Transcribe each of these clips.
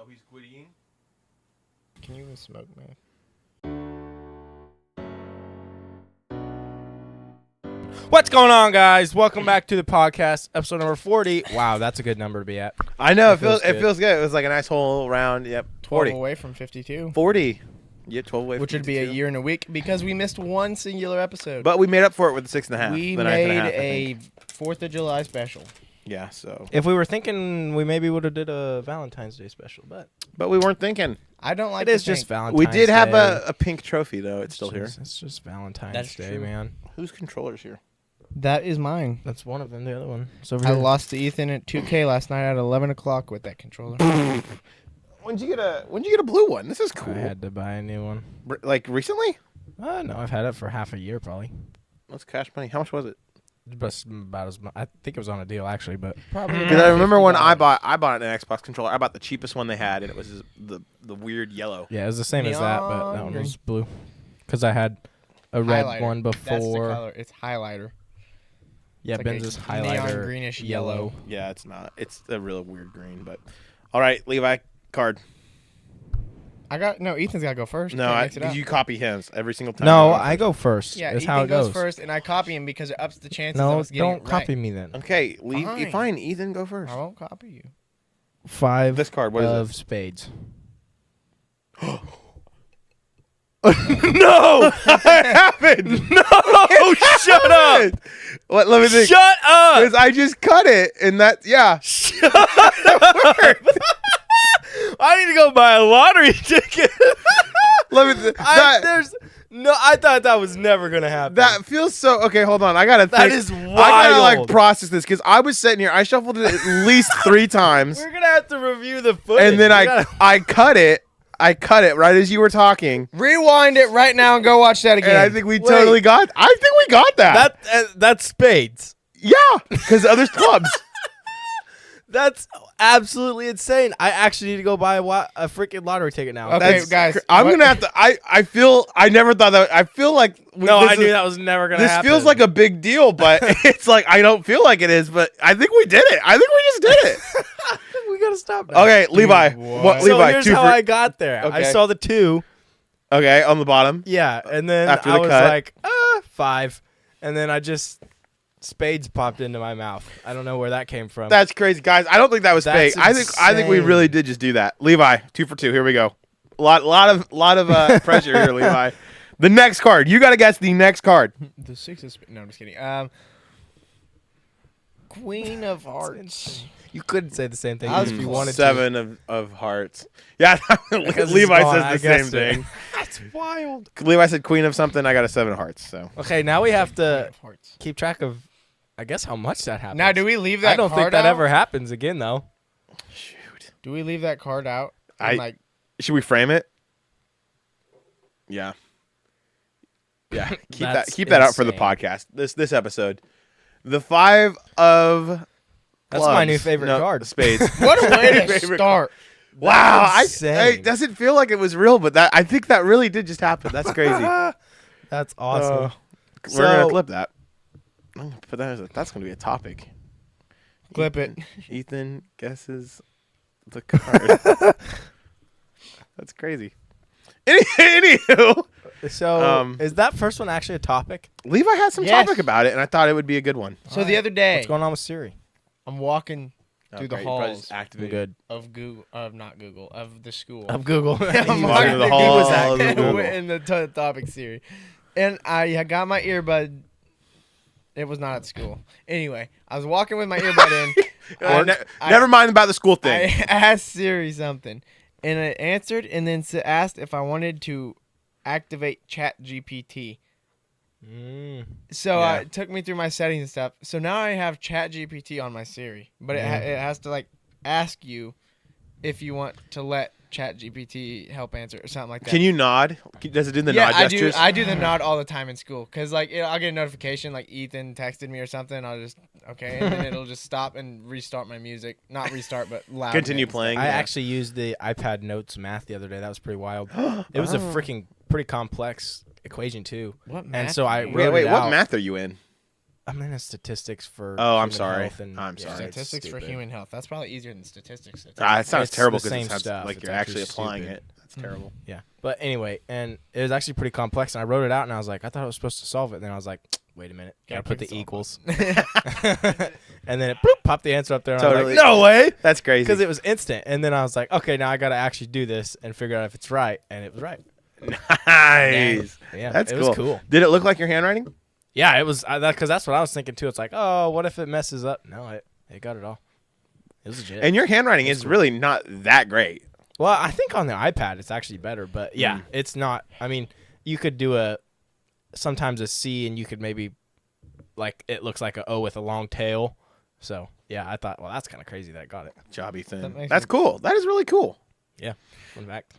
Oh, he's quitting. Can you even smoke, man? What's going on, guys? Welcome back to the podcast, episode number 40. Wow, that's a good number to be at. I know, It feels good. It was like a nice whole round. Yep, 12 away from 52. 40. Yeah, 12 away from Which would be a 52. year and a week because we missed one singular episode. But we made up for it with the 6.5. we the made 9.5, I a think. 4th of July special. Yeah, so. If we were thinking, we maybe would have did a Valentine's Day special, but But we weren't thinking. I don't like It to is just think. Valentine's We did have Day. a pink trophy, though. It's still here. It's just Valentine's That's Day, true. man. Whose controller's here? That is mine. That's one of them. The other one. So I lost to Ethan at 2K last night at 11 o'clock with that controller. When'd you get a blue one? This is cool. I had to buy a new one. Like recently? No, I've had it for half a year probably. What's cash money? How much was it? Just about as much. I think it was on a deal actually, but probably. Because I remember when I bought an Xbox controller. I bought the cheapest one they had, and it was the weird yellow. Yeah, it was the same as that, but that Neon one green. was blue. Because I had a red Highlighter. one That's the before. color. It's highlighter. Yeah, It's like Benz's a highlighter. neon greenish yellow. Yeah, it's not. It's a real weird green, but all right, Levi card. Ethan's got to go first. No, Can't mix it up. you copy him every single time. No, I go first. Yeah, That's Ethan how it goes goes. first, and I copy him because it ups the chances of No, us getting don't it right. copy me then. Okay, leave. Fine. Fine, Ethan, go first. I won't copy you. 5 This card, what is of it? spades. No, I haven't. No, shut up! What? Let me think. Shut up! Because I just cut it, and that I need to go buy a lottery ticket. Let me. I thought that was never gonna happen. That feels so. Okay, hold on. I gotta. That think. is I gotta like wild. process this because I was sitting here. I shuffled it at least 3 times, We're gonna have to review the footage. and then We I gotta- cut it. I cut it right as you were talking, Rewind it right now and go watch that again. and I think we Wait. totally got. I think we got that. that's spades. Yeah, because there's clubs. That's absolutely insane. I actually need to go buy a freaking lottery ticket now. Okay, guys, I'm what- gonna have to. I feel. I never thought that. I feel like. No, this I knew is- that was never gonna This happen. feels like a big deal, but it's like I don't feel like it is. But I think we did it. I think we just did it. we gotta stop now. Okay, Levi. what? So Levi, here's 2 how for. I got there. I Okay. saw the 2. Okay, on the bottom. Yeah, and then After I the was cut. like, 5, and then I just spades popped into my mouth. I don't know where that came from. That's crazy, guys. I don't think that was That's fake. I think we insane. really did just do that. Levi, 2 for 2. Here we go. Lot of pressure here, Levi. The next card. You got to guess the next card. The 6 is. No, I'm just kidding. Queen of Hearts. You couldn't say the same thing I was if you wanted 7 of hearts. Yeah, Because Levi it's gone, says I the guessed same it. thing. to. That's wild. Levi said queen of something. I got a 7 of hearts. So Okay, now we have Queen to of Hearts. keep track of, I guess, how much that happens. Now, do we leave that I don't card think that out? ever happens again, though. shoot. Do we leave that card out? And, like, Should we frame it? Yeah. Yeah. That's Keep that out for the insane. podcast. This episode. The 5 of That's my clubs. new favorite No, card. Spades. what a way to Favorite start. Wow. insane. It doesn't feel like it was real, but I think that really did just happen. That's crazy. That's awesome. We're going So- to clip that. I'm gonna put that that's going to be a topic. Clip it. Ethan guesses the card. That's crazy. Anywho, So, is that first one actually a topic? Levi had some Yes. topic about it, and I thought it would be a good one. So the other day, What's going on with Siri? I'm walking through the great. You probably halls just activated. Good. of Google, not Google, of the school. Of Google. I'm walking walking through the through halls Google of Google. in the topic Siri, and I got my earbud. It was not at school. Anyway, I was walking with my earbud in. Never mind about the school I thing. asked Siri something, and it answered, and then asked if I wanted to activate Chat GPT. So Yeah. it took me through my settings and stuff. So now I have Chat GPT on my Siri, but it has to like ask you if you want to let Chat GPT help answer or something like that. Can you nod? Does it do the Yeah, nod I gestures? do. I do the nod all the time in school because like I'll get a notification like Ethan texted me or something. I'll just okay, and then it'll just stop and restart my music. Not restart, but loud. Continue mix. playing. I yeah. actually used the iPad Notes math the other day. That was pretty wild. It was a freaking pretty complex equation too. What And math so I do you wrote Wait, it what out. math are you in? I'm in statistics for. Oh, I'm human sorry. health and- I'm yeah, sorry. it's Statistics for stupid. human health. That's probably easier than statistics. It sounds It's terrible the because it same sounds stuff. like It's you're actually actually applying stupid. it. That's terrible. Yeah, but anyway, and it was actually pretty complex. And I wrote it out, and I was like, I thought I was supposed to solve it. And then I was like, wait a minute, gotta put the equals. And then it popped the answer up there. And I was Totally. like, no way, That's crazy. because it was instant. And then I was like, okay, now I gotta actually do this and figure out if it's right. And it was right. Nice. Yeah, That's it cool. was cool. Did it look like your handwriting? Yeah, it was because that's what I was thinking too. It's like, oh, what if it messes up? No, it got it all. It was legit. And your handwriting is really not that great. Well, I think on the iPad it's actually better, but yeah, it's not. I mean, you could do sometimes a C, and you could maybe like it looks like a O with a long tail. So yeah, I thought, well, that's kind of crazy that I got it. Job, Ethan. makes That's cool. That is really cool. Yeah, fun fact.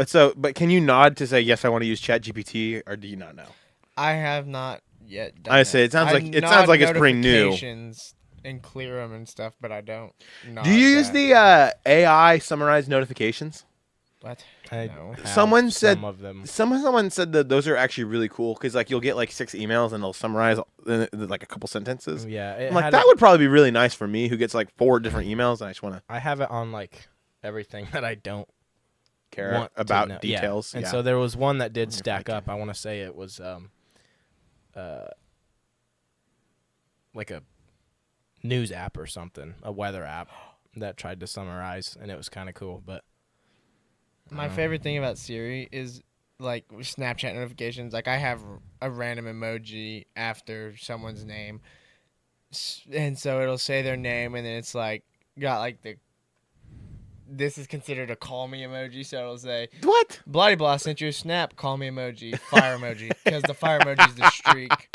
So, but can you nod to say yes? I want to use ChatGPT, or do you not know? I have not yet done I say it sounds I like it's nod pretty new. notifications and clear them and stuff, but I don't. Do you use the AI summarized notifications? What? I No. have Someone said- some of them. Someone said that those are actually really cool because like you'll get like 6 emails and they'll summarize like a couple sentences. Yeah, I'm like that would probably be really nice for me who gets like 4 different emails and I just want to I have it on like everything that I don't care want to about know. details. Yeah. And Yeah. so there was one that did Wonder if I stack can- up. I want to say it was like a news app or something, a weather app that tried to summarize, and it was kind of cool. But My favorite thing about Siri is like Snapchat notifications. Like I have a random emoji after someone's name, and so it'll say their name, and then it's like got like this is considered a call me emoji, so it'll say What? blah blah sent you a snap, call me emoji, fire emoji, because the fire emoji is the streak,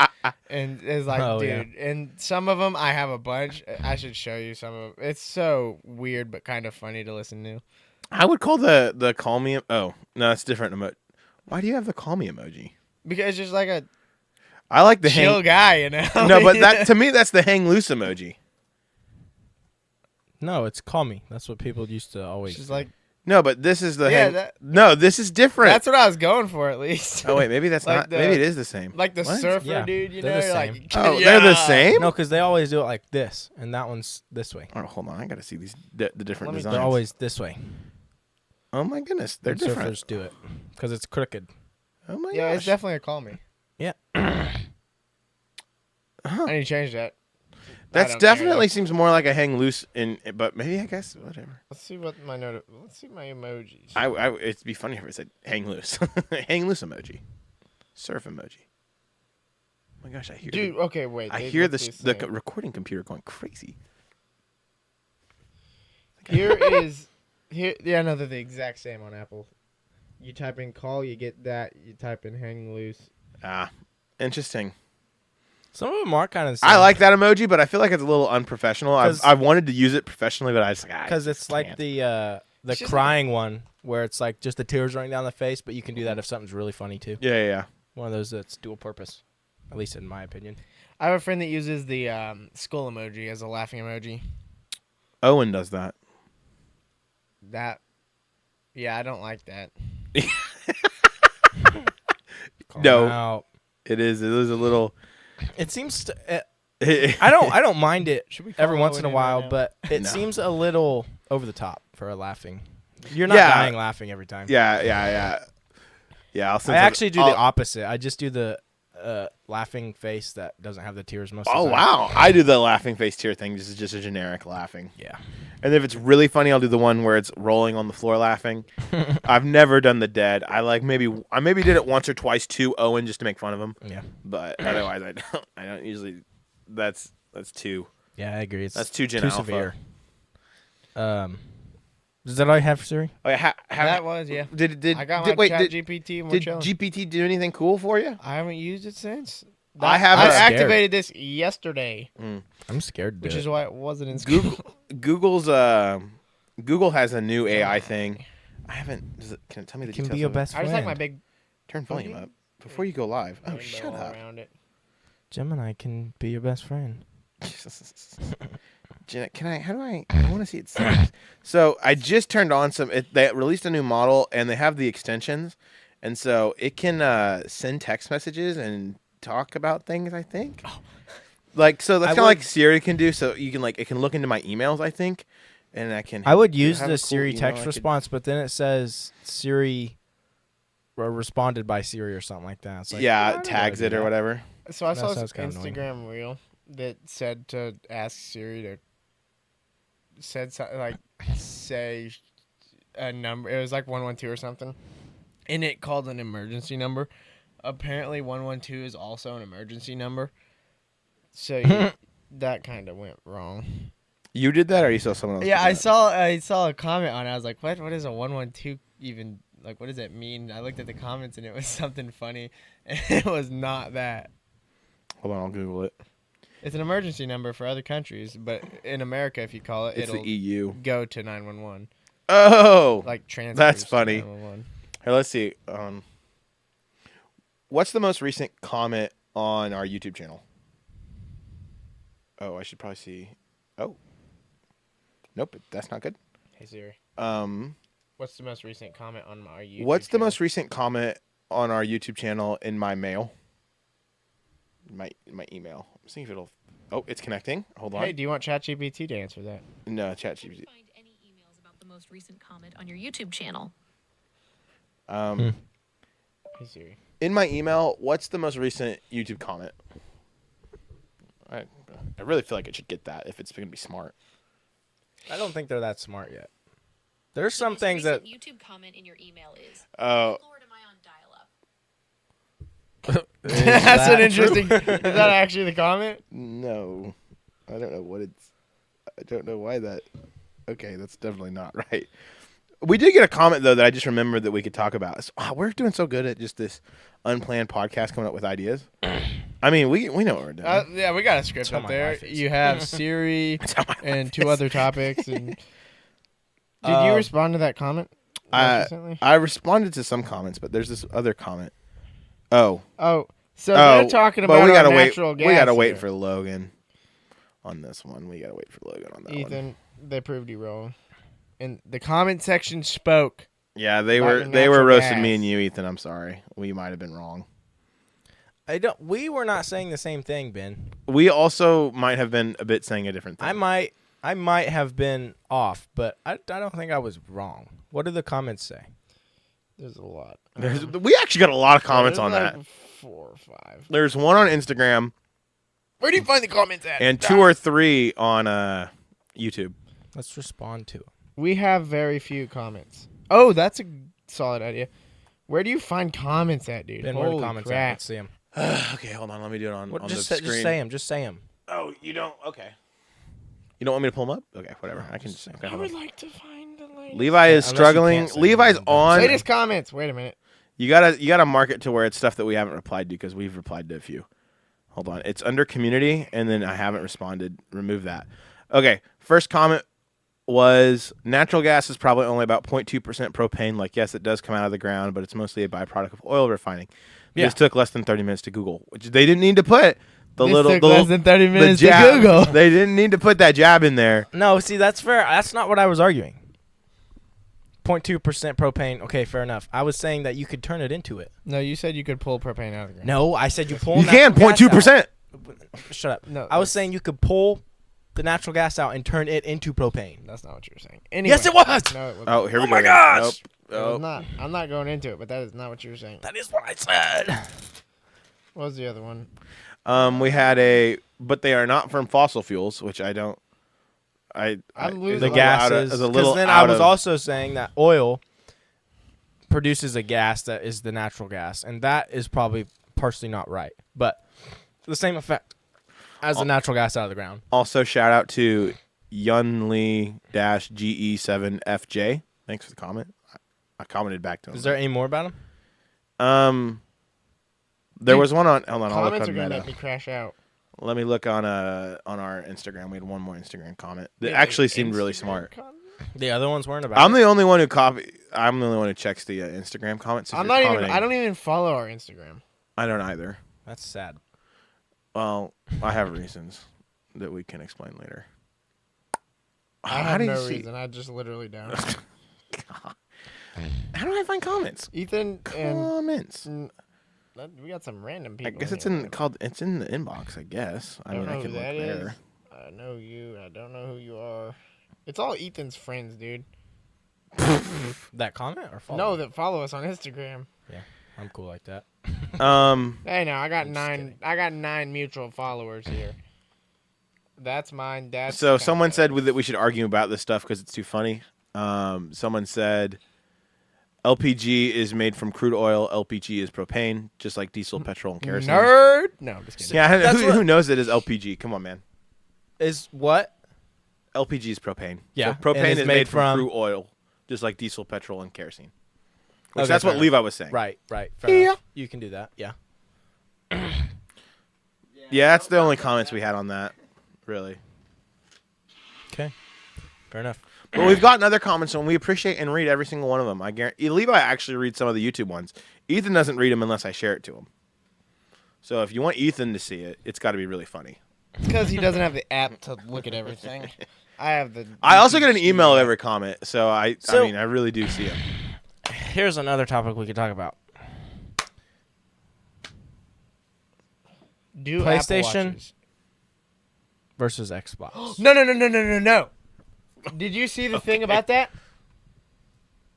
and it's like, Oh, dude. yeah. And some of them I have a bunch. I should show you some of them. It's so weird but kind of funny to listen to. I would call the call me. Oh no, it's different emoji. Why do you have the call me emoji? Because it's just like a I like the chill hang. guy, you know. No, but that to me that's the hang loose emoji. no, it's call me. That's what people used to always. It's just like No, but this is the Yeah, hang. No, this is different. that's what I was going for at least. Oh wait, maybe that's Like not. the- Maybe it is the same. Like the What? surfer Yeah, dude, you they're know, the like same. Oh, they're the yeah. same. no, because they always do it like this, and that one's this way. Oh, hold on. I gotta see these the different Let me- designs. They're always this way. Oh my goodness, they're And different. Surfers do it because it's crooked. Oh my Yeah, gosh. it's definitely a call me. Yeah. I need to change that. That's don't care, definitely though. seems more like a hang loose but maybe I guess whatever. Let's see what my Let's see my emojis. It'd be funny if it said hang loose, hang loose emoji, surf emoji. Oh my gosh, I hear. Dude, okay, wait. I they hear look the same. recording computer going crazy. Here is here. Yeah, no, they're the exact same on Apple. You type in call, you get that. You type in hang loose. Ah, interesting. Some of them are kind of. I like that emoji, but I feel like it's a little unprofessional. 'Cause- I've wanted to use it professionally, but I just like because it's like can't. the It's just crying one where it's like just the tears running down the face, but you can do that if something's really funny too. yeah. One of those that's dual purpose, at least in my opinion. I have a friend that uses the skull emoji as a laughing emoji. Owen does that. That, yeah, I don't like that. Call No. them out. It is a little. It seems to. I don't mind it Should we call every once in a Owen in right while, now? but it No. seems a little over the top for a laughing. You're not Yeah. dying laughing every time. Yeah. I'll send I some- actually do I'll- the opposite. I just do the laughing face that doesn't have the tears most of Oh the time. wow! I do the laughing face tear thing. This is just a generic laughing. Yeah. And if it's really funny, I'll do the one where it's rolling on the floor laughing. I've never done the dead. I maybe did it once or twice to Owen just to make fun of him. Yeah. But otherwise, I don't usually. That's too. Yeah, I agree. It's That's too Gen too Alpha. severe. Is that all you have for Siri? Oh, yeah, That was, yeah. did I got did, my wait, chat did, GPT and we're did chilling. GPT do anything cool for you? I haven't used it since. I have I a- activated this yesterday, I'm scared to which do is it. why it wasn't in school. Google has a new AI thing. I haven't. Can it tell me the Can details? be your of it? best I just friend. like my big Turn volume Boogie? up before you go live. Oh, rainbow shut all up. around it. Gemini can be your best friend. Jenna, can I? How do I? I want to see it. Settings. So I just turned on some. They released a new model, and they have the extensions, and so it can send text messages and talk about things. I think. Like, so that's I kind of like would- Siri can do. So you can like it can look into my emails, I think, and I can. I would do you use have the a cool Siri email text I could- response, but then it says Siri or responded by Siri or something like that. It's like, yeah, why it would I tags do it or that? whatever. So I That saw this sounds kinda annoying. Instagram reel that said to ask Siri to like say a number. It was like 112 or something, and it called an emergency number. Apparently, 112 is also an emergency number. So that kind of went wrong. You did that, or you saw someone else? Yeah, do that? I saw a comment on it. I was like, what is a 112 even? Like, what does that mean? I looked at the comments and it was something funny, and it was not that. Hold on, I'll Google it. It's an emergency number for other countries, but in America, if you call it, It's it'll the EU. go to 911. Oh, Like transfers. that's to funny. 911. Here, let's see. What's the most recent comment on our YouTube channel? Oh, I should probably see. Oh, nope, that's not good. Hey Siri, Um, what's the most recent comment on our YouTube? what's the channel? most recent comment on our YouTube channel in my mail? My email. I'm seeing if it'll. Oh, it's connecting. Hold on. Hey, do you want ChatGPT to answer that? No, ChatGPT. Find any emails about the most recent comment on your YouTube channel. Hey Siri. In my email, what's the most recent YouTube comment? I really feel like it should get that if it's going to be smart. I don't think they're that smart yet. There's some Most things that recent YouTube comment in your email is, Oh, Lord, am I on dial-up? That's an interesting. Is that actually the comment? no. I don't know what it's. I don't know why that. Okay, that's definitely not right. We did get a comment though that I just remembered that we could talk about. We're doing so good at just this unplanned podcast coming up with ideas. I mean, we know what we're doing. Yeah, we got a script how up my there. life is. You have Siri how my and life two is. other topics. And did you respond to that comment? most recently? I responded to some comments, but there's this other comment. Oh, Oh, so they're talking about but we gotta our wait. natural gas. We gotta wait here. for Logan on this one. We gotta wait for Logan on that one. Ethan. They proved you wrong, and the comment section spoke. Yeah, they About were the they were natural roasting gas. me and you, Ethan. I'm sorry. We might have been wrong. we were not saying the same thing, Ben. We also might have been a bit saying a different thing. I might have been off, but I don't think I was wrong. What did the comments say? There's a lot. We actually got a lot of comments There's on like that. 4 or 5. There's one on Instagram Where do you find the comments at? and 2 or 3 on YouTube. Let's respond to it. We have very few comments. Oh, that's a solid idea. Where do you find comments at, dude? Ben, where the Holy comments crap. at? Let's see them. Okay, hold on. Let me do it on the Just screen. say them. Just say them. Oh, you don't? Okay. You don't want me to pull them up? Okay, whatever. I can just. Okay, I hold would on. like to find the latest. Levi is Unless you struggling. can't say Levi's them. on. Latest comments. Wait a minute. You gotta mark it to where it's stuff that we haven't replied to because we've replied to a few. Hold on. It's under community, and then I haven't responded. Remove that. Okay. First comment was natural gas is probably only about 0.2% propane. Like, yes, it does come out of the ground, but it's mostly a byproduct of oil refining. Yeah. This took less than 30 minutes to Google, which they didn't need to put the This little took the less little- than 30 the minutes to jab. Google. They didn't need to put that jab in there. No, see, that's fair. That's not what I was arguing. 0.2% propane. Okay, fair enough. I was saying that you could turn it into it. No, you said you could pull propane out of the ground. No, I said you pull. You can natural gas 0.2%. out. Shut up. No, I was saying you could pull the natural gas out and turn it into propane. That's not what you were saying. Anyway, Yes, it was. No, it wasn't. Oh, here we Oh go. my again. gosh! Nope. It was Oh. not. I'm not going into it, but that is not what you were saying. That is what I said. What was the other one? We had but they are not from fossil fuels, which I don't. I'm is losing a The little gases. out of- is a Because little then I out was of- also saying that oil produces a gas that is the natural gas, and that is probably partially not right, but the same effect as the natural gas out of the ground. Also, shout out to Yunli-GE7FJ. Thanks for the comment. I commented back to him. Is there any more about them? There Dude, was one on. Hold on, I'll look Comments on are gonna Meta. make me crash out. Let me look on our Instagram. We had one more Instagram comment that Yeah, actually seemed really Instagram smart. comments? The other ones weren't about. I'm the only one who I'm the only one who checks the Instagram comments. If I'm you're not even. commenting- I don't even follow our Instagram. I don't either. That's sad. Well, I have reasons that we can explain later. I How have do you no see? reason. I just literally don't. How do I find comments? Ethan and Comments. We got some random I people. guess it's here. it's in the inbox. I guess. I mean, I know can who look that there. is. I know you. I don't know who you are. It's all Ethan's friends, dude. That comment or follow? No, that follow us on Instagram. Yeah, I'm cool like that. Hey, now I got I'm just 9. kidding. I got 9 mutual followers here. That's mine. That's So someone said Scott's. that we should argue about this stuff because it's too funny. Someone said LPG is made from crude oil. LPG is propane, just like diesel, petrol, and kerosene. Nerd. No, I'm just kidding. Yeah, That's who knows it is LPG? Come on, man. Is what? LPG is propane. Yeah, So propane and is made from crude oil, just like diesel, petrol, and kerosene. Which Okay, that's what fair Levi was saying. Right. Fair enough. You can do that. Yeah. Yeah, that's the only comments we had on that, really. Okay. Fair enough. But we've gotten other comments, and we appreciate and read every single one of them. I guarantee Levi actually reads some of the YouTube ones. Ethan doesn't read them unless I share it to him. So if you want Ethan to see it, it's got to be really funny. Because he doesn't have the app to look at everything. I have the. I also get an YouTube email of studio. every comment, so I So- mean, I really do see them. Here's another topic we could talk about. Do Apple PlayStation? Watches. Versus Xbox. No. Did you see the thing about that?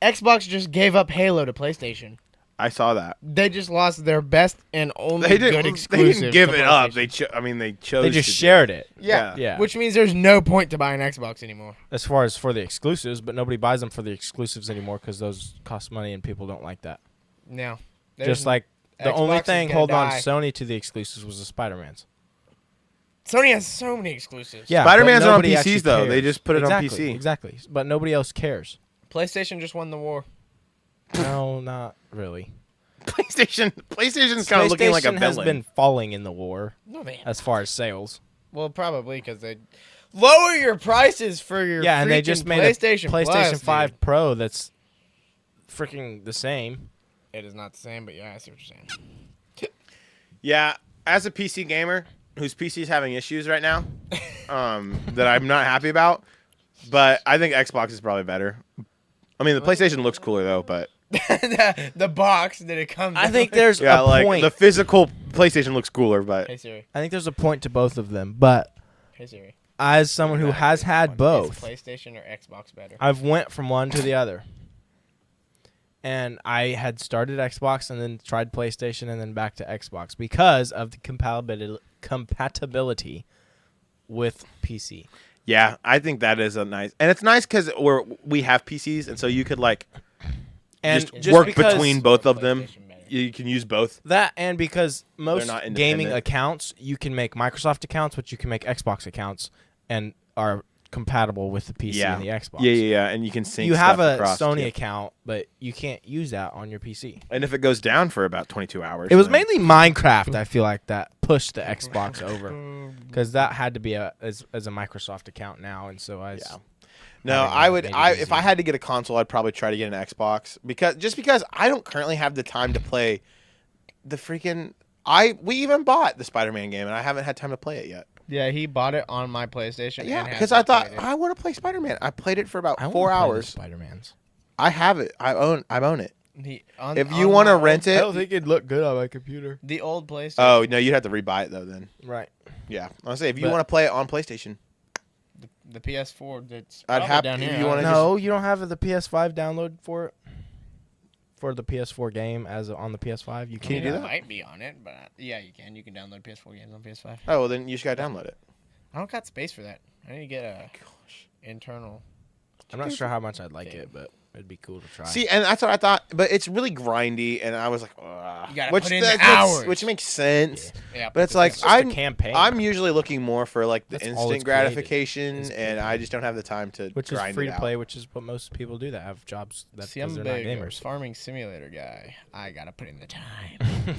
Xbox just gave up Halo to PlayStation. I saw that. They just lost their best and only They good didn't. They exclusive. didn't give to it up. PlayStation. They chose. They just to do shared it. Yeah. Yeah. Which means there's no point to buy an Xbox anymore. As far as for the exclusives, but nobody buys them for the exclusives anymore because those cost money and people don't like that. No. Just like the Xbox only is thing gonna holding on die. Sony to the exclusives was the Spider-Mans. Sony has so many exclusives. Yeah, Spider-Man's but are on nobody actually PCs though. They cares. just put it exactly, on PC. Exactly, but nobody else cares. PlayStation just won the war. No, not really. PlayStation's kind of looking like a PlayStation has villain. been falling in the war No, they. as far as sales. Well, probably because they lower your prices for your Yeah, and they freaking just made PlayStation a PlayStation Plus, 5 dude. Pro that's freaking the same. It is not the same, but yeah, I see what you're saying. Yeah, as a PC gamer whose PC is having issues right now, that I'm not happy about, but I think Xbox is probably better. I mean, the PlayStation looks cooler though, but the box that it comes. I think with. there's yeah, a like point. the physical PlayStation looks cooler, but Hey Siri. I think there's a point to both of them, but Hey Siri. as someone who has had Is both, PlayStation or Xbox better? I've went from one to the other. And I had started Xbox and then tried PlayStation and then back to Xbox because of the compatibility with PC. yeah, I think that is a nice, and it's nice because we have PCs, and so you could like And just work because between both of them. PlayStation better. You can use both. that, and because most not gaming independent. accounts, you can make Microsoft accounts, but you can make Xbox accounts and are compatible with the PC Yeah. and the Xbox. Yeah, and you can sync. You have stuff a across, Sony too. account, but you can't use that on your PC. And if it goes down for about 22 hours, It was then- mainly Minecraft, I feel like, that pushed the Xbox over. Because that had to be as a Microsoft account now, and so I Yeah. No, having I that would. made it If I easier. had to get a console, I'd probably try to get an Xbox because I don't currently have the time to play the freaking. We even bought the Spider-Man game, and I haven't had time to play it yet. Yeah, he bought it on my PlayStation. Yeah, and because hasn't I thought played it. I want to play Spider-Man. I played it for about I 4 hours. Spider-Man's. I have it. I own it. If you on want to my rent it, think it'd look good on my computer. the old PlayStation. oh no, you'd have to rebuy it though. Then Right. yeah, I'll say if you But- want to play it on PlayStation, the PS4. That's I'd probably have down to- here. you wanna No, you don't have the PS5 download for it? For the PS4 game on the PS5? You Can you can't. do It that? might be on it, but yeah, you can. You can download PS4 games on PS5. oh well, then you just gotta download it. I don't got space for that. I need to get a internal. I'm not sure how much I'd like it, but it'd be cool to try. See, and that's what I thought, but it's really grindy, and I was like, ugh. You gotta which put in that the hours. which makes sense. Yeah, But it's like it's just a I'm campaign. I'm usually looking more for like the That's all instant it's created, gratification, is and I just don't have the time to which is grind free it to out. play, which is what most people do that have jobs that See, I'm because a they're not big gamers. farming simulator guy. I gotta put in the time.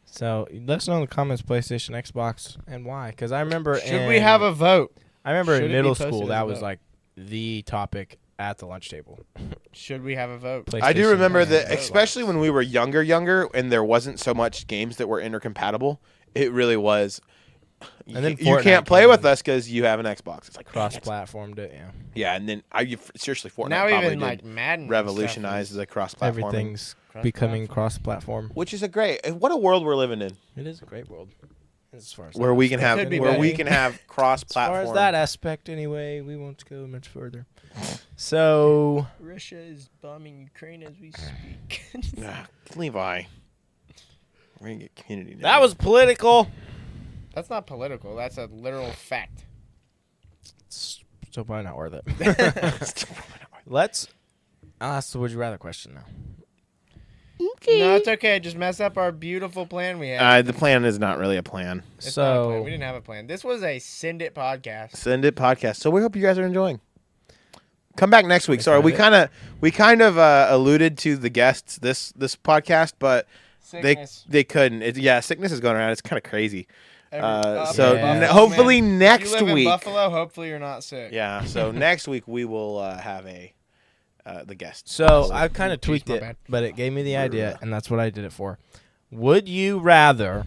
So let us know in the comments, PlayStation, Xbox, and why. Because I remember Should we have a vote? I remember should it in be middle posted school as that a was vote? like the topic at the lunch table. Should we have a vote? I do PlayStation remember and that, Xbox. especially when we were younger, and there wasn't so much games that were intercompatible. It really was. And then you Fortnite can't play came with in. us because you have an Xbox. It's like dang it. Cross-platformed it, yeah. Yeah, and then seriously, Fortnite Now probably even did like Madden revolutionize stuff the cross-platforming, Everything's becoming cross-platform. which is a great. What a world we're living in, It is a great world. As far as where that we can have Could be where we better. can have As far cross-platform. as that aspect, anyway, we won't go much further. So, Russia is bombing Ukraine as we speak. Ah, Levi, we're gonna get community. that was political. That's not political. That's a literal fact. It's still probably not worth it. I'll ask the would you rather question now. No, it's okay. Just mess up our beautiful plan we had. The plan is not really a plan. It's not a plan. So, We didn't have a plan. This was a Send It podcast. Send it podcast. So we hope you guys are enjoying. Come back next week. Sorry, we Send kind of alluded to the guests this podcast, but Sickness. they couldn't. Sickness is going around. It's kind of crazy. Up So in Buffalo, hopefully man. next if you live week. in Buffalo, hopefully you're not sick. Yeah. So next week we will have the guest. So I kind of Jeez, tweaked my it, bad. but it gave me the idea, and that's what I did it for. Would you rather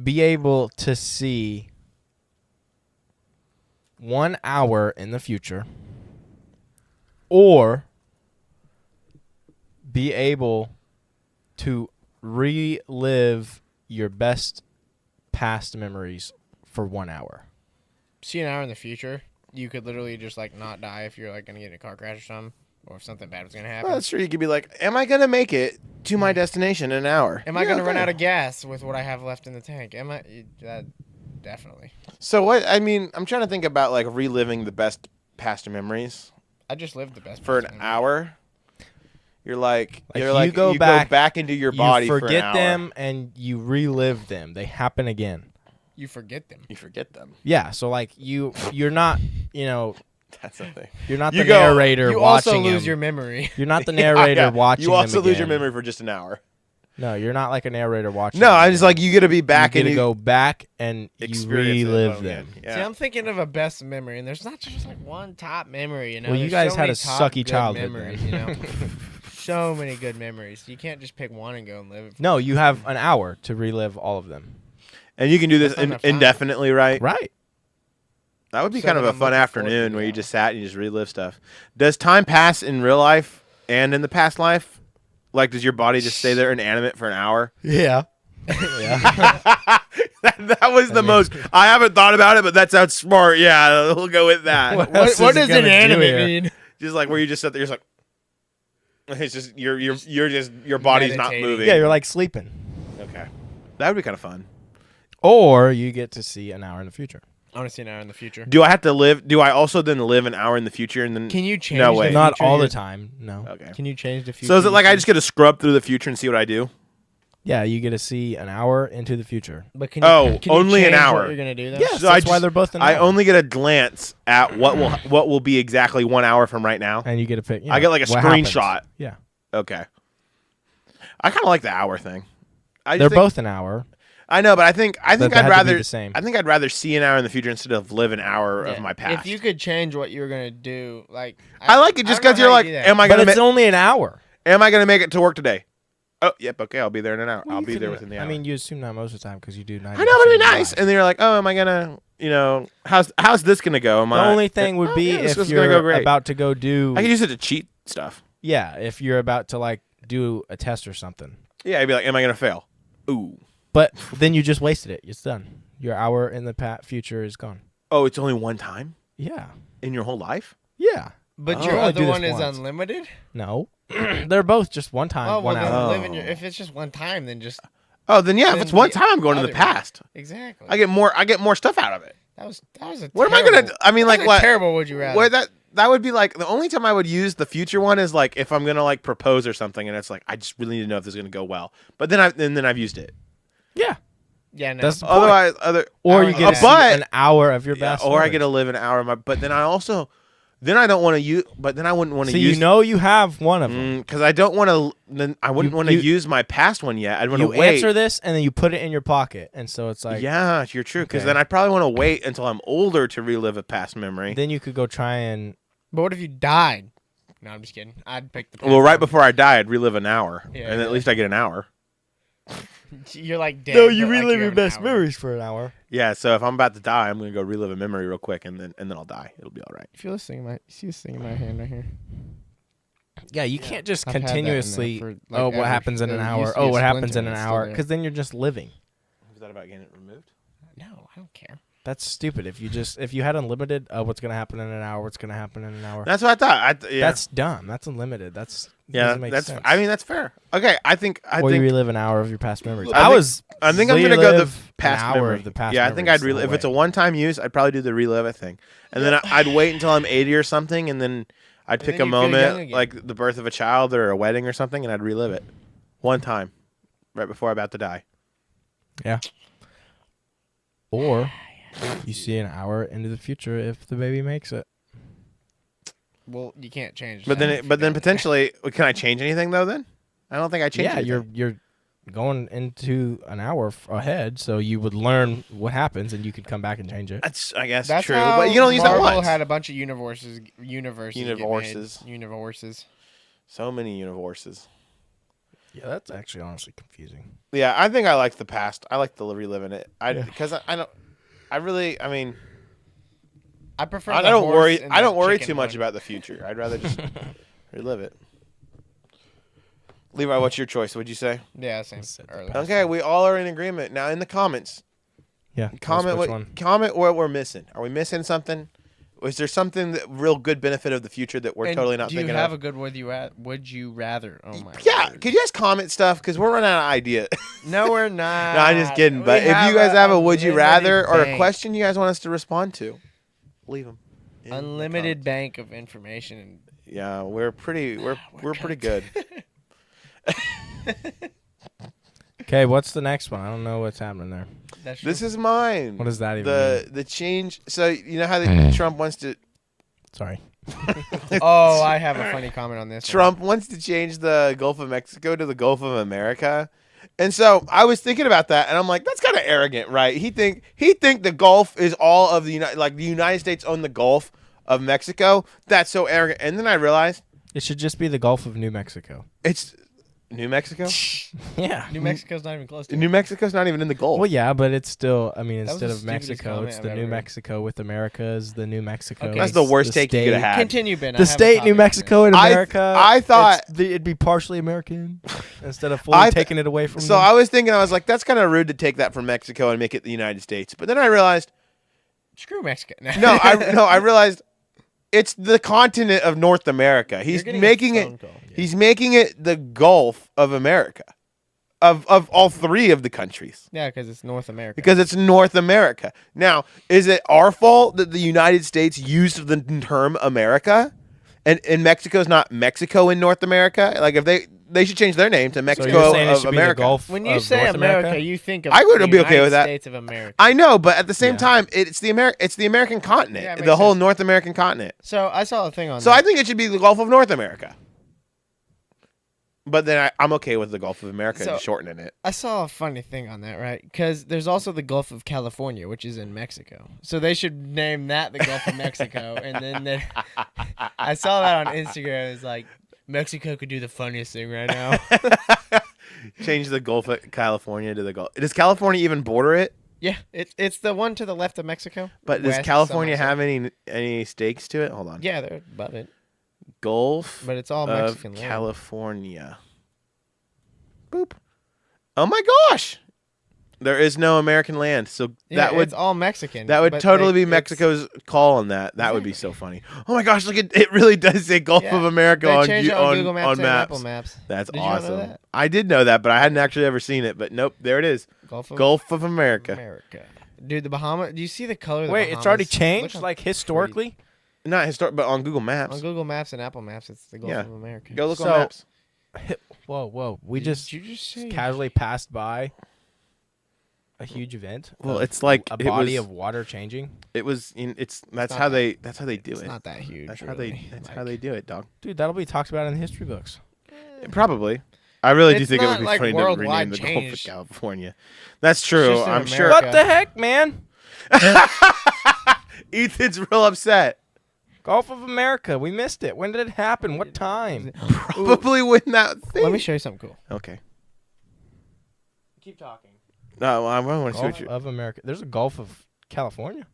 be able to see 1 hour in the future, or be able to relive your best past memories for 1 hour? See an hour in the future, you could literally just like not die if you're like gonna get in a car crash or something, or if something bad was gonna happen. Well, that's true. You could be like, "Am I gonna make it to my destination in an hour? Am I gonna run out of gas with what I have left in the tank? Am I? Definitely. So what? I mean, I'm trying to think about like reliving the best past memories I just lived the best for an past memory. hour. You're like you go go back- back into your body You for an forget hour. them and you relive them. They happen again. You forget them. You forget them. Yeah, so like you're not, That's the thing. you're not You the go- narrator You watching also lose him. your memory. You're not the narrator Yeah, watching you also them lose your again. memory for just an hour. No, you're not like a narrator watching. No, them I'm just again. like you got to be back you and get to you go back and you experience it relive again. them. See, Yeah. I'm thinking of a best memory, and there's not just like one top memory. You know, Well, you There's guys so had many a top sucky good childhood memories. then. You know, so many good memories. You can't just pick one and go and live it. No, you have an hour to relive all of them. And you can do this That's not enough time. indefinitely, right? Right. That would be So kind of then a I'm fun looking forward afternoon to where you that. just sat and you just relive stuff. Does time pass in real life and in the past life? Like, does your body just stay there inanimate for an hour? Yeah. yeah. that was the most. I haven't thought about it, but that sounds smart. Yeah, we'll go with that. What What, else what is it does gonna do inanimate here? mean? Just like where you just sit there, you're just like, it's just you're just your body's not Meditating. moving. Yeah, you're like sleeping. okay. That would be kind of fun. Or you get to see an hour in the future. I want to see an hour in the future. Do I have to live? Do I also then live an hour in the future and then? Can you change? No the way. Not future all the you- time. No. Okay. Can you change the future? So is it you like I see? just get to scrub through the future and see what I do? Yeah, you get to see an hour into the future. But can you, Oh, can you only an change hour. What you're gonna do though? Yes, So I that's why just- they're both an I hour. only get a glance at what will be exactly 1 hour from right now. And you get to pick. I get like a what happens. screenshot. Yeah. Okay. I kind of like the hour thing. I just They're think- both an hour. I know, but I think But they I'd had to be rather the same. I think I'd rather see an hour in the future instead of live an hour Yeah. of my past. If you could change what you were gonna do, like I like it just don't know because you're how like, you do that. am I But gonna it's only an hour. am I gonna make it to work today? Oh, yep. Okay, I'll be there in an hour. Well, I'll you be there can- within the hour. I mean, you assume that most of the time because you do 90%. I know, but it'd be of your nice. life. And then you're like, oh, am I gonna, how's this gonna go? Am The I, only thing would oh, be yeah, this if is gonna you're go great. about to go do. I can use it to cheat stuff. Yeah, if you're about to like do a test or something. Yeah, I'd be like, am I gonna fail? Ooh. But then you just wasted it. It's done. Your hour in the future is gone. Oh, it's only one time Yeah. in your whole life? Yeah. But Oh. your Only other do this one is once. unlimited. No. They're both just one time, Oh, well, 1 then hour. live in your. If it's just one time, then just Oh, then yeah, if Then it's one the time, I'm going to the other- past. exactly. I get more stuff out of it. That was a. What am I gonna do? I mean, like what? Terrible. Would you rather? What that would be like the only time I would use the future one is like if I'm gonna like propose or something, and it's like I just really need to know if this is gonna go well. But then I've used it. Yeah. Yeah, no. That's the point. Otherwise, Or hour you and get a to half. see But- an hour of your yeah, best. or I memories. get to live an hour. But then I also, then I don't want to use. But then I wouldn't want to See, use. you know you have one of them. because I don't want to. Then I wouldn't You- want to you- use my past one yet. I'd want to You wait. answer this and then you put it in your pocket, and so it's like Yeah, you're true. Because Okay. then I probably want to wait until I'm older to relive a past memory. then you could go try and But what if you died? No, I'm just kidding. I'd pick the. Well, right before I die, I'd relive an hour, Yeah, and at yeah. least I get an hour. You're like dead. but, like, have an hour. memories for an hour. Yeah, so if I'm about to die, I'm gonna go relive a memory real quick, and then I'll die. It'll be all right. You see this thing in my hand right here? Yeah, you can't just I've had that in there continuously. for, like, Oh, what ever. happens in an There hour? used to be Oh, a what happens splinter in an and it's still hour? there. Because then you're just living. Was that about getting it removed? No, I don't care. That's stupid. If you had unlimited, what's gonna happen in an hour? What's gonna happen in an hour? That's what I thought. Yeah. That's dumb. That's unlimited. Doesn't make that's. sense. I mean, that's fair. Okay, I think Or you relive an hour of your past memories. I I think I'm gonna go the relive past an hour memory. of the past. Yeah, I think memories I'd relive. the If it's a way. one-time use, I'd probably do the relive it thing, and then I'd wait until I'm 80 or something, and then I'd pick then a you'd feel young moment again. like the birth of a child or a wedding or something, and I'd relive it one time, right before I'm about to die. Yeah. Or you see an hour into the future if the baby makes it. Well, you can't change. But that. then potentially, can I change anything though? Then I don't think I change. Yeah, anything. you're going into an hour ahead, so you would learn what happens, and you could come back and change it. That's I guess That's true, how but you can only use that Marvel once. had a bunch of universes get made. Universes. So many universes. Yeah, that's actually honestly confusing. Yeah, I think I like the past. I like the reliving it. Yeah. Because I don't. I really. I mean, I prefer. I the don't horse worry. and I don't the worry chicken too much one. about the future. I'd rather just relive it. Levi, what's your choice? What'd you say? Yeah, same. Said the Earlier. past. Okay, we all are in agreement now. In the comments, Yeah. comment which what one? comment what we're missing. Are we missing something? Was there something that real good benefit of the future that we're And totally not do you thinking have of? a good would you rather? Oh my. Yeah, word. could you guys comment stuff? Because we're running out of ideas. No, we're not. No, I'm just kidding. We But if you guys have a would you rather or a bank. question you guys want us to respond to, leave them. Unlimited bank of information. And Yeah, we're pretty good. Okay, what's the next one? I don't know what's happening there. that's This true. is mine. What does that even The change. So you know how Trump wants to Sorry. Oh, I have a funny comment on this. Trump wants to change the Gulf of Mexico to the Gulf of America. And so I was thinking about that, and I'm like, that's kind of arrogant, right? He think the Gulf is all of the United States own the Gulf of Mexico. That's so arrogant. And then I realized It should just be the Gulf of New Mexico. it's New Mexico. Yeah. New Mexico's not even close to. New Mexico's not even in the Gulf. Well, yeah, but it's still. I mean, That was instead the of stupidest Mexico, comment it's I've the ever New heard. Mexico with America is the New Mexico. Okay. That's the worst take you could have had. Continue, Ben. I The have a state topic New on Mexico in I- America. I thought- it'd be partially American instead of fully I th- taking it away from. So them. I was thinking, I was like, that's kind of rude to take that from Mexico and make it the United States. But then I realized, this. Screw Mexico. I realized it's the continent of North America. He's You're getting a making phone it. call. He's making it the Gulf of America, of all three of the countries, Yeah, because it's North America. because it's North America. Now, is it our fault that the United States used the term America, and Mexico's not Mexico in North America? Like, if they should change their name to So Mexico you're saying it of should be America. the Gulf when you of say North America, you think of I would the be okay United with that. States of America. I know, but at the same Yeah. time, it's the American continent, Yeah, it the makes whole sense. North American continent. So I saw a thing on. So that. I think it should be the Gulf of North America. But then I'm okay with the Gulf of America So- and shortening it. I saw a funny thing on that, right? Because there's also the Gulf of California, which is in Mexico. So they should name that the Gulf of Mexico. And then I saw that on Instagram. It's like Mexico could do the funniest thing right now. Change the Gulf of California to the Gulf. Does California even border it? Yeah, it's the one to the left of Mexico. But does West, California something have any stakes to it? Hold on. Yeah, they're above it, Gulf but it's all of Mexican land. California. Boop. Oh my gosh. There is no American land. So Yeah, that would it's all Mexican. That would but totally be it's- Mexico's call on that. That would be so funny. Oh my gosh, look at it! Really does say Gulf Yeah, of America They on changed it Google Maps on and maps. Apple Maps. That's Did you not awesome. know that? I did know that, but I hadn't actually ever seen it. But nope, there it is. Gulf of America. America. Dude, the Bahamas. Do you see the color of the Wait, Bahamas? it's already Look changed, how like pretty- historically. Not historic, but on Google Maps. On Google Maps and Apple Maps, it's the Gulf Yeah. of America. Go look So- on maps. Whoa! We Did just you just say casually passed by a huge event. Well, of it's like a it body was- of water changing. It was. That's not how that- that's how they do It's it. not that huge. That's really. how they do it, dog. Dude, that'll be talked about in the history books. Probably. I really do It's think it would not, be like, funny to worldwide rename the Gulf of change. California. That's true. just in I'm sure. America. What the heck, man? Ethan's real upset. Gulf of America. We missed it. When did it happen? What time? Probably when that thing. Let me show you something cool. Okay. Keep talking. No, I want to see Gulf what you. of America. There's a Gulf of California.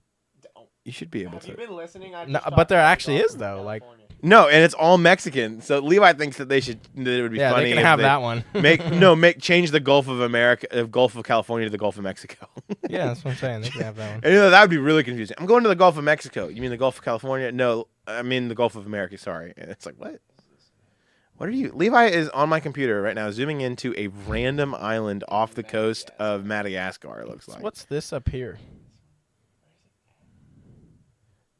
You should be able Have you to. been listening? I No, just but talked there about the actually Gulf is of though. Like, California. No, and it's all Mexican. So Levi thinks that it would be yeah, funny. they can if have they that one. change the Gulf of America, Gulf of California to the Gulf of Mexico. Yeah, that's what I'm saying. They can have that one. And, that would be really confusing. I'm going to the Gulf of Mexico. You mean the Gulf of California? No, I mean the Gulf of America. Sorry. And it's like, what? What are you? Levi is on my computer right now, zooming into a random island off the coast of Madagascar. It looks like. What's this up here?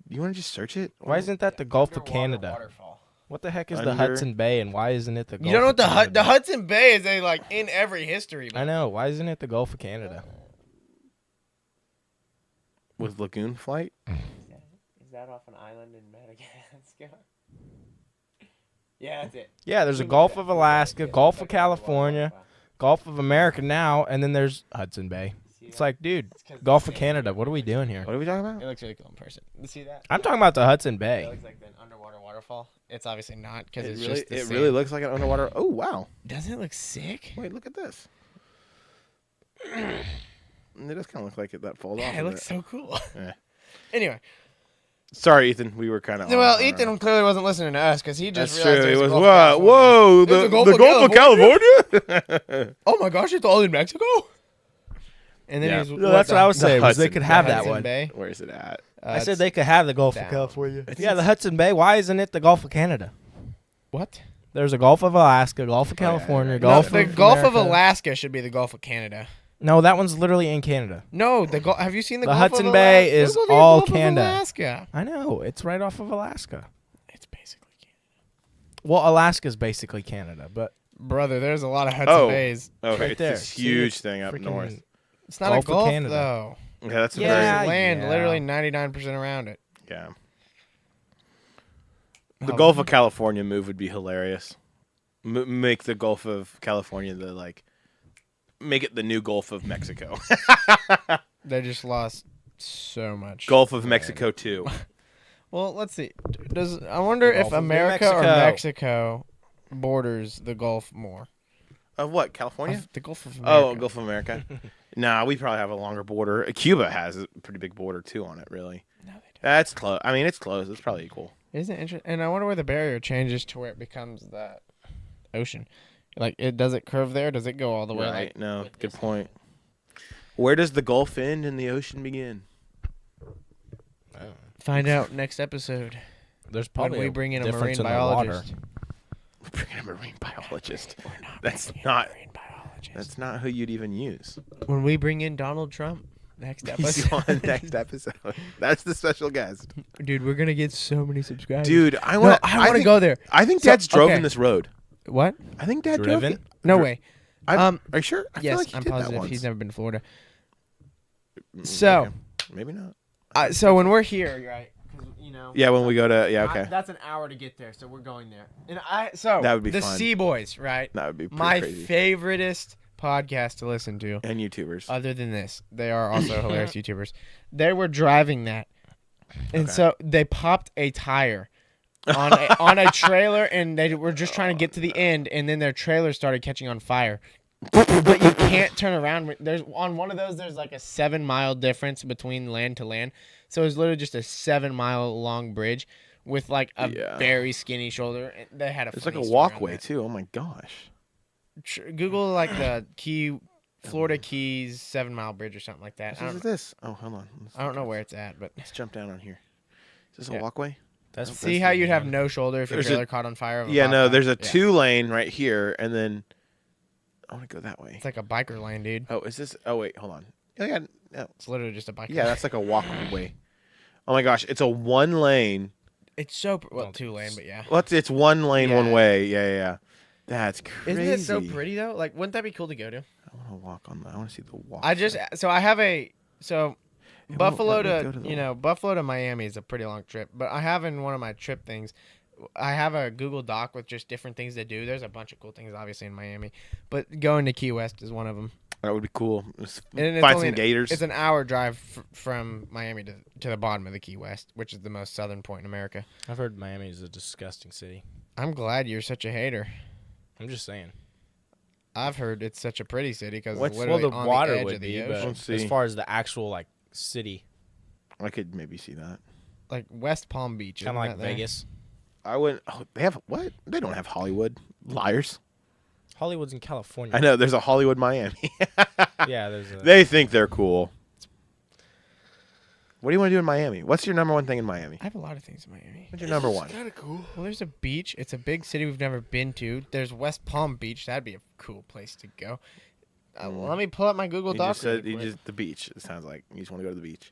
You want to just search it? Why isn't that the Gulf of Underwater Canada? waterfall. What the heck is the Under- Hudson Bay, and why isn't it the Gulf You don't know what of Canada? the Hudson Bay is? In every history. I know. Why isn't it the Gulf of Canada? With Lagoon Flight? Is that off an island in Madagascar? Yeah, that's it. Yeah, there's a Gulf of Alaska, Gulf of California, Gulf of America now, and then there's Hudson Bay. It's like, dude, Gulf of Canada. What are we doing here? What are we talking about? It looks really cool in person. You see that? I'm talking about the Hudson It Bay. looks like an underwater waterfall. It's obviously not because It it's really, just the it sand. really looks like an underwater. Oh wow! Doesn't it look sick? Wait, look at this. It does kind of look like that falls off. Yeah, it of looks so cool. Yeah. Anyway, Sorry, Ethan. We were kind of. well, Ethan clearly wasn't listening to us because he just That's realized true. there It was a Gulf of what? California. Whoa! There's The a Gulf of California. Oh my gosh, it's all in Mexico. And then Yeah. he was, No, that's what I was the saying. Was they Hudson- could have the that Hudson one. Bay. Where is it at? I said they could have the Gulf down. of California. It's- Yeah, the Hudson Bay. Why isn't it the Gulf of Canada? What? There's a Gulf of Alaska, Gulf of Oh, yeah, California, yeah. Gulf No, of the Gulf of America. Alaska should be the Gulf of Canada. No, that one's literally in Canada. No, have you seen the The Gulf Hudson of Bay Alaska? is Look at the all Gulf of Canada. Alaska. I know. It's right off of Alaska. It's basically Canada. Well, Alaska's basically Canada, but Brother, there's a lot of Hudson Oh. Bays. Okay, right it's there. this See, huge it's thing up freaking north. It's not Gulf a of Gulf, Canada. though. Yeah, that's a Yeah. very There's land yeah. literally 99% around it. yeah. The Oh. Gulf of California move would be hilarious. Make the Gulf of California make it the new Gulf of Mexico. They just lost so much. Gulf of Mexico 2. Well, let's see. I wonder The if Gulf of New America or Mexico. Mexico borders the Gulf more. Of what? California? The Gulf of America. Oh, Gulf of America. Nah, we probably have a longer border. Cuba has a pretty big border too on it, really. No, they don't. That's close. I mean, it's close. It's probably equal. Isn't it interesting? And I wonder where the barrier changes to where it becomes that ocean. Like, does it curve there? Does it go all the way? Right? Like, No, with good this? point. Where does the Gulf end and the ocean begin? Find out next episode there's when probably we bring in a difference marine in the water. biologist. Bring in a marine biologist. We're not That's bringing in not- a marine biologist. That's not who you'd even use. When we bring in Donald Trump next He's episode. on next episode. That's the special guest. Dude, we're gonna get so many subscribers. Dude, I no, want. I want to go there. I think So- Dad's drove okay. in this road. What? I think Dad Driven? drove. No way. Are you sure? I feel Yes, like he I'm did that positive once. he's never been to Florida. Mm, So- okay. Maybe not. So when we're here, right? 'Cause, you know. Yeah, when we go to okay, That's an hour to get there, so we're going there. And That would be the fun. Sea Boys, right? that would be pretty My crazy. favoriteest podcast to listen to. And YouTubers. Other than this, they are also hilarious YouTubers. They were driving that, and Okay. so they popped a tire on a trailer, and they were just trying to get to the end, and then their trailer started catching on fire. But you can't turn around. There's on one of those. There's like a 7-mile difference between land to land, so it's literally just a 7-mile long bridge with like a Yeah. very skinny shoulder. And they had a. It's like funny a story on walkway that. too. Oh my gosh. Google like the Florida Keys 7-mile bridge or something like that. What is this? Oh, hold on. I don't know where it's at, but Let's jump down on here. Is this Yeah. a walkway? That's see how you'd have no shoulder if your There's a- trailer caught on fire. Yeah, no. There's a Yeah. 2-lane right here, and then I want to go that way. It's like a biker lane, dude. Oh, is this? Oh wait, hold on. Oh, yeah, no. It's literally just a biker. Yeah, that's like a walkway. Oh my gosh, it's a 1-lane. It's so well 2-lane, but yeah. Well, it's 1 lane, Yeah. 1 way. Yeah, yeah, yeah. That's crazy. Isn't it so pretty though? Like, wouldn't that be cool to go to? I want to walk on that. I want to see the walk. I have a It won't Buffalo let me go to the Buffalo to Miami is a pretty long trip, but I have in one of my trip things, I have a Google Doc with just different things to do. There's a bunch of cool things obviously in Miami, but going to Key West is one of them. That would be cool. Just And it's find only some gators. It's an hour drive from Miami to the bottom of the Key West, which is the most southern point in America. I've heard Miami is a disgusting city. I'm glad you're such a hater. I'm just saying. I've heard it's such a pretty city because it's What's- Well, literally the on water the edge would of the be, ocean. but Let's as see. far as the actual like city, I could maybe see that. Like West Palm Beach. kind of isn't like that there? Vegas. I wouldn't. Oh, they have what? They don't have Hollywood. Liars. Hollywood's in California. I know. There's a Hollywood, Miami. Yeah, there's a. They think they're cool. What do you want to do in Miami? What's your number one thing in Miami? I have a lot of things in Miami. What's your number one? Kind of cool. Well, there's a beach. It's a big city we've never been to. There's West Palm Beach. That'd be a cool place to go. Let me pull up my Google You Doc. just said really quick. the beach. It sounds like you just want to go to the beach.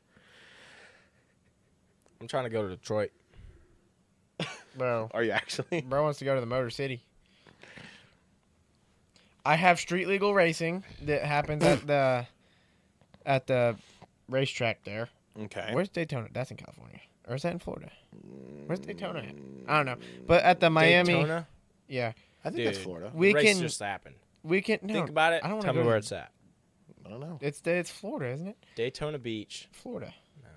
I'm trying to go to Detroit. Bro, Are you actually? bro wants to go to the Motor City. I have street legal racing that happens at the racetrack there. Okay. Where's Daytona? That's in California. Or is that in Florida? Where's Daytona at? I don't know. But at the Miami, Daytona? yeah, I think that's Dude. Florida. we The race can just happened. no. Think about it. I don't wanna Tell go me where to- it's at. I don't know. It's Florida, isn't it? Daytona Beach. Florida. No.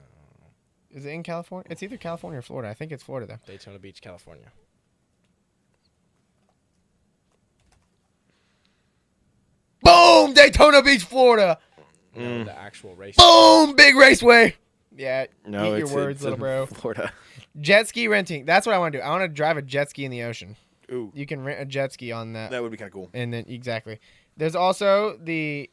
Is it in California? It's either California or Florida. I think it's Florida though. Daytona Beach, California. Boom! Daytona Beach, Florida. No, the actual race. Boom! Big raceway. Yeah. No, eat it's your words, it's little in bro. Florida. Jet ski renting. That's what I want to do. I want to drive a jet ski in the ocean. Ooh, You can rent a jet ski on that. that would be kind of cool. And then exactly. There's also the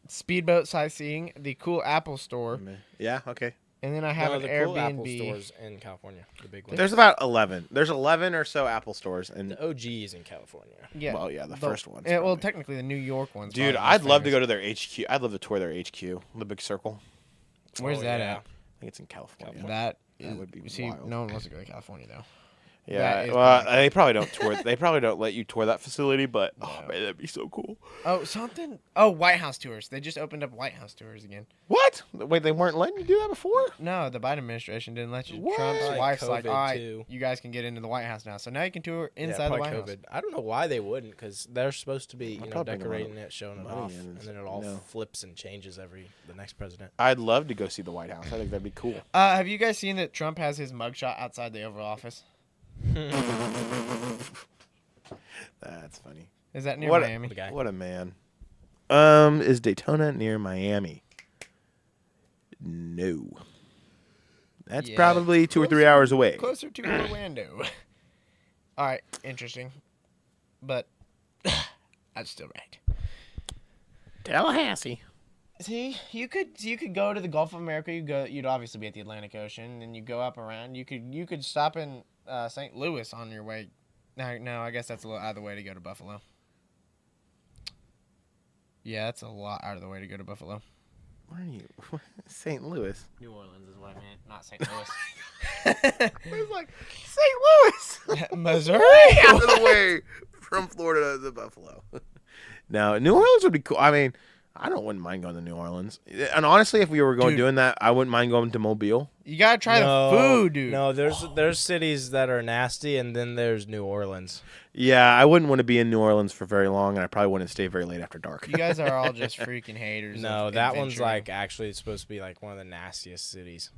speedboat sightseeing, the cool Apple store, Yeah. Okay. and then I have No, an the Airbnb. cool Apple stores in California. The big one. There's about 11. There's 11 or so Apple stores, and The OG is in California. Yeah. well, yeah, the first ones. Yeah, well, probably. technically the New York ones. Dude, probably I'd most love to famous. go to their HQ. I'd love to tour their HQ, the big circle. Where's Oh, that yeah. I think it's in California. at? That would be See, wild. no one wants to go to California though. Yeah, That is well, kinda they probably don't tour. They probably don't let you tour that facility, but oh No. man, that'd be so cool. Oh, something. Oh, White House tours. They just opened up White House tours again. What? Wait, they weren't letting you do that before? No, the Biden administration didn't let you. What? Trump's Like wife's like, COVID, all right, too. you guys can get into the White House now. So now you can tour inside yeah, the probably White House. COVID. I don't know why they wouldn't, because they're supposed to be, you know, probably bring a lot of decorating it, showing it money off, in, and then it all no. flips and changes the next president. I'd love to go see the White House. I think that'd be cool. Have you guys seen that Trump has his mugshot outside the Oval Office? That's funny. Is that near What Miami? The guy. What a man. Is Daytona near Miami? No. That's Yeah. probably 2 or 3 hours away. Closer to Orlando. All right, interesting, but that's still right. Tallahassee. See, you could go to the Gulf of America. You'd obviously be at the Atlantic Ocean, and you go up around. You could stop in St. Louis on your way. No, I guess that's a little out of the way to go to Buffalo. Yeah, that's a lot out of the way to go to Buffalo. Where are you? St. Louis. New Orleans is what I meant, not St. Louis. I was like, St. Louis. Missouri. Out of the way from Florida to Buffalo. No, New Orleans would be cool. I mean, wouldn't mind going to New Orleans. And honestly, if we were going Dude. doing that, I wouldn't mind going to Mobile. You gotta try the food, dude. No, there's cities that are nasty, and then there's New Orleans. Yeah, I wouldn't want to be in New Orleans for very long, and I probably wouldn't stay very late after dark. You guys are all just freaking haters. No, of that one's adventuring. like actually supposed to be like one of the nastiest cities.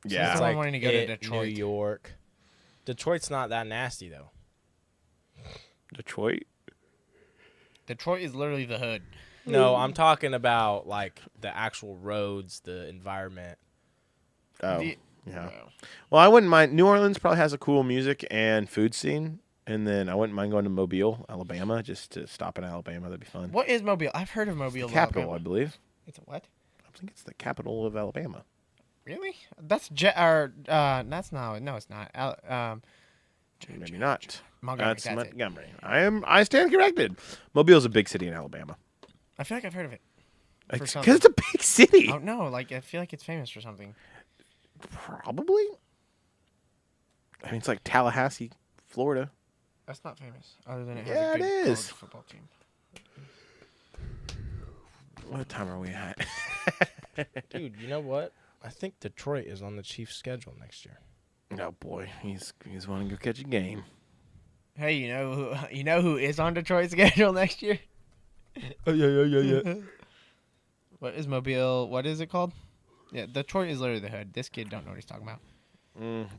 Yeah. Someone wanting to go to New Detroit. York. Detroit's not that nasty though. Detroit. Detroit is literally the hood. No, I'm talking about like the actual roads, the environment. Oh, The- yeah. Wow. Well, I wouldn't mind. New Orleans probably has a cool music and food scene, and then I wouldn't mind going to Mobile, Alabama, just to stop in Alabama. That'd be fun. What is Mobile? I've heard of Mobile. The capital, I Alabama. believe. It's a what? I think it's the capital of Alabama. Really? That's that's not. No, it's not. Maybe not. Montgomery. That's That's it. Montgomery. I stand corrected. Mobile's a big city in Alabama. I feel like I've heard of it. For Because something. it's a big city. Oh no! Like I feel like it's famous for something. Probably. I mean, it's like Tallahassee, Florida. That's not famous, other than it has Yeah, a it good is. college football team. What time are we at? Dude, you know what? I think Detroit is on the Chiefs' schedule next year. Oh boy, he's wanting to go catch a game. Hey, you know who is on Detroit's schedule next year? Oh yeah. What is Mobile? What is it called? Yeah, Detroit is literally the hood. This kid don't know what he's talking about.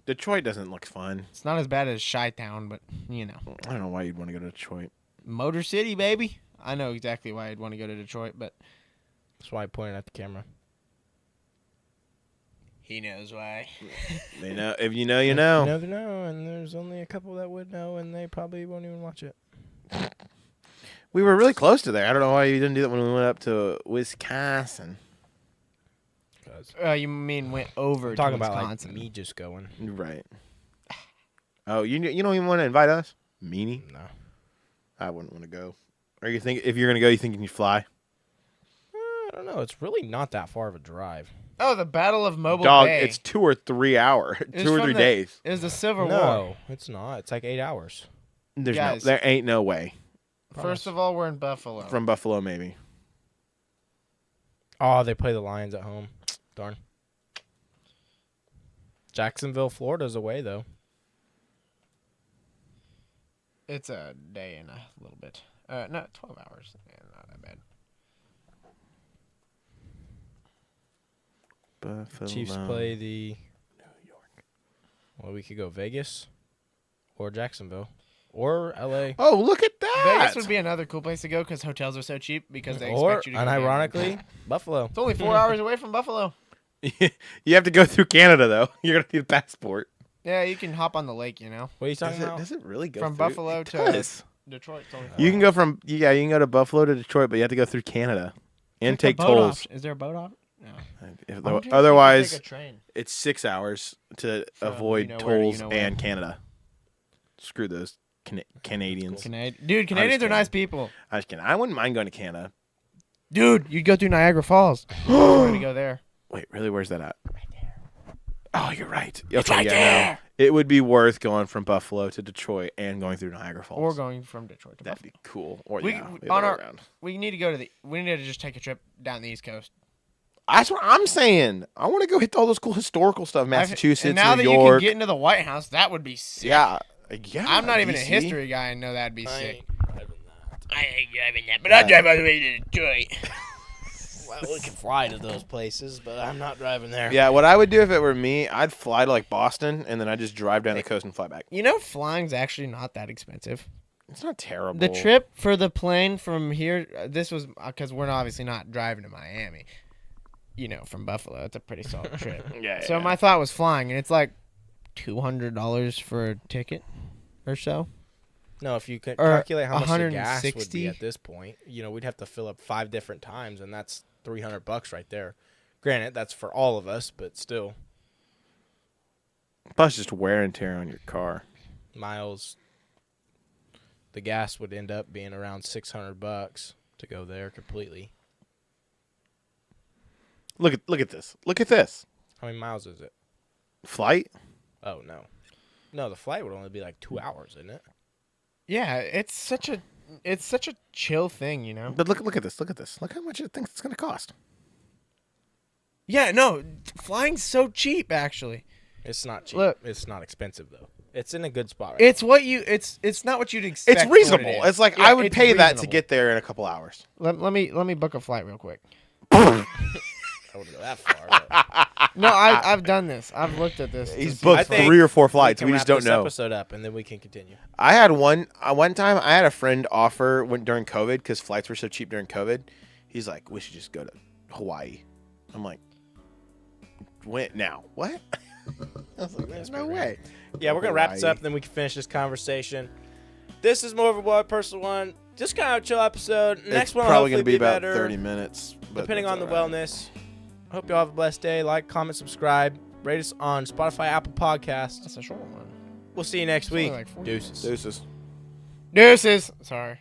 Detroit doesn't look fun. It's not as bad as Chi-Town, but you know. I don't know why you'd want to go to Detroit. Motor City, baby. I know exactly why I'd want to go to Detroit, but That's why I pointed at the camera. he knows why. They know. If you know, you know. You never know, and there's only a couple that would know, and they probably won't even watch it. We were really close to there. I don't know why you didn't do that when we went up to Wisconsin. You mean went over I'm to talking about Wisconsin? like me just going. Right. Oh, you don't even want to invite us, meanie? No. I wouldn't want to go. Or you think if you're gonna go, you think you can fly? I don't know. It's really not that far of a drive. Oh, the Battle of Mobile Dog, Bay. it's 2 or 3 hours, It was 2 or from 3 the- days. It was the Civil War. No, it's not. It's like 8 hours. Guys. There ain't no way. First of all, we're in Buffalo. From Buffalo, maybe. Oh, they play the Lions at home. Darn. Jacksonville, Florida's away, though. It's a day and a little bit. No, 12 hours. Yeah, not that bad. Buffalo. Chiefs play the New York. Well, we could go Vegas or Jacksonville or LA. Oh, look at that! Vegas would be another cool place to go because hotels are so cheap because they Or, expect you to go gambling. unironically, Buffalo. It's only 4 hours away from Buffalo. You have to go through Canada though. You're gonna need a passport. Yeah, you can hop on the lake, What are you talking about? Does it really go From through? Buffalo It to does. Detroit. It's only 4 You can hours. go from you can go to Buffalo to Detroit, but you have to go through Canada and It's like take a boat tolls. option. Is there a boat off? No. Otherwise, take a train. it's 6 hours to From, avoid you know where to tolls you know where. and Canada. Screw those Canadians. Dude, Canadians are kidding. nice people. I just kidding. I wouldn't mind going to Canada. Dude, you'd go through Niagara Falls. Way to go there. Wait, really? Where's that at? Right there. Oh, you're right. Okay, yeah, no. It would be worth going from Buffalo to Detroit and going through Niagara Falls. Or going from Detroit to That'd Buffalo. be cool. Or We- yeah, we- the on other our- way around. We need to go to we need to just take a trip down the East Coast. That's what I'm saying. I want to go hit all those cool historical stuff. Massachusetts, and now New that York. you can get into the White House, that would be sick. Yeah. I'm not even a DC. history guy and know that'd be sick. I ain't driving that. But I'd drive all the way to Detroit. Well, we can fly to those places, but I'm not driving there. Yeah, what I would do if it were me, I'd fly to like Boston and then I'd just drive down the coast and fly back. You know, flying's actually not that expensive. It's not terrible. The trip for the plane from here, this was because we're obviously not driving to Miami. You know, from Buffalo, it's a pretty solid trip. Yeah. So my thought was flying, and it's like $200 for a ticket or so. No, if you could Or calculate how much the gas would 160? be at this point, we'd have to fill up 5 different times, and that's $300 right there. Granted, that's for all of us, but still, Plus just wear and tear on your car. miles. The gas would end up being around $600 to go there completely. Look at this. Look at this. How many miles is it? Flight? Oh no, the flight would only be like 2 hours, isn't it? Yeah, it's such a chill thing, you know. But look at this. Look at this. Look how much it thinks it's going to cost. Yeah, no, flying's so cheap actually. It's not cheap. Look. It's not expensive though. It's in a good spot. Right It's what you it's not what you'd expect. It's for what it reasonable. is. It's like Yeah, I would it's pay that to reasonable. get there in a couple hours. Let me book a flight real quick. I wouldn't go that far. But No, I've done this. I've looked at this. He's to booked I think 3 or 4 flights. we We can just wrap don't this know. episode up, and then we can continue. I had one time. I had a friend offer during COVID because flights were so cheap during COVID. He's like, "We should just go to Hawaii." I'm like, "When now? What?" I was like, "There's no way." Yeah, we're gonna wrap this Hawaii. up, then we can finish this conversation. This is more of a wild personal one. Just kind of a chill episode. Next It's one will probably hopefully gonna be about better, 30 minutes, but depending that's on the all right. wellness. I hope you all have a blessed day. Like, comment, subscribe, rate us on Spotify, Apple Podcasts. That's a short one. We'll see you next It's only week. like 40 Deuces. Deuces. Deuces. Sorry.